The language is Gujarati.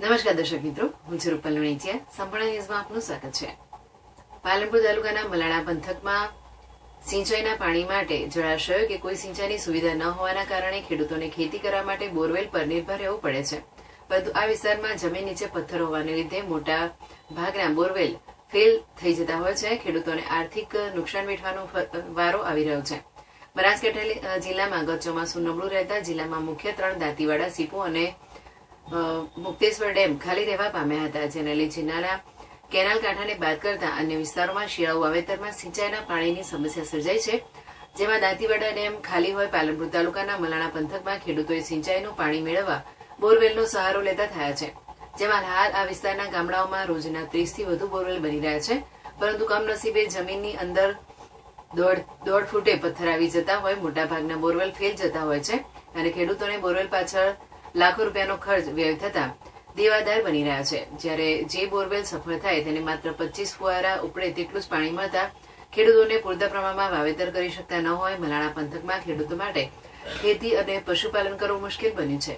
નમસ્કાર દર્શક મિત્રો, હું છું રૂપલ લુણીચિયા. સંપૂર્ણ ન્યૂઝમાં આપનું સ્વાગત છે. પાલનપુર તાલુકાના મલાણા પંથકમાં સિંચાઈના પાણી માટે જળાશયો કે કોઈ સિંચાઈની સુવિધા ન હોવાના કારણે ખેડૂતોને ખેતી કરવા માટે બોરવેલ પર નિર્ભર રહેવું પડે છે. પરંતુ આ વિસ્તારમાં જમીન નીચે પથ્થર હોવાને લીધે મોટા ભાગના બોરવેલ ફેલ થઈ જતા હોય છે. ખેડૂતોને આર્થિક નુકસાન વેઠવાનો વારો આવી રહ્યો છે. બનાસકાંઠા જિલ્લામાં ગત ચોમાસું નબળું રહેતા જિલ્લામાં મુખ્ય 3 દાંતીવાડા, સીપો અને મુક્તેશ્વર ડેમ ખાલી રહેવા પામ્યા હતા, જેને લઈ જિલ્લાના કેનાલ કાંઠાને બાદ કરતા અન્ય વિસ્તારોમાં શિયાળુ વાવેતરમાં સિંચાઈના પાણીની સમસ્યા સર્જાઈ છે. જેમાં દાંતીવાડા ડેમ ખાલી હોય પાલનપુર તાલુકાના મલાણા પંથકમાં ખેડૂતોએ સિંચાઈનું પાણી મેળવવા બોરવેલનો સહારો લેતા થયા છે. જેમાં હાલ આ વિસ્તારના ગામડાઓમાં રોજના 30 થી વધુ બોરવેલ બની રહ્યા છે. પરંતુ કમનસીબે જમીનની અંદર દોઢ ફૂટે પથ્થર આવી જતા હોય મોટાભાગના બોરવેલ ફેલ જતા હોય છે અને ખેડૂતોને બોરવેલ પાછળ લાખો રૂપિયાનો ખર્ચ વ્યય થતા દેવાદાર બની રહ્યા છે. જ્યારે જે બોરવેલ સફળ થાય તેને માત્ર 25 ફુવારા ઉપડે તેટલું જ પાણી મળતા ખેડૂતોને પૂરતા પ્રમાણમાં વાવેતર કરી શકતા ન હોય મલાણા પંથકમાં ખેડૂતો માટે ખેતી અને પશુપાલન કરવું મુશ્કેલ બન્યું છે.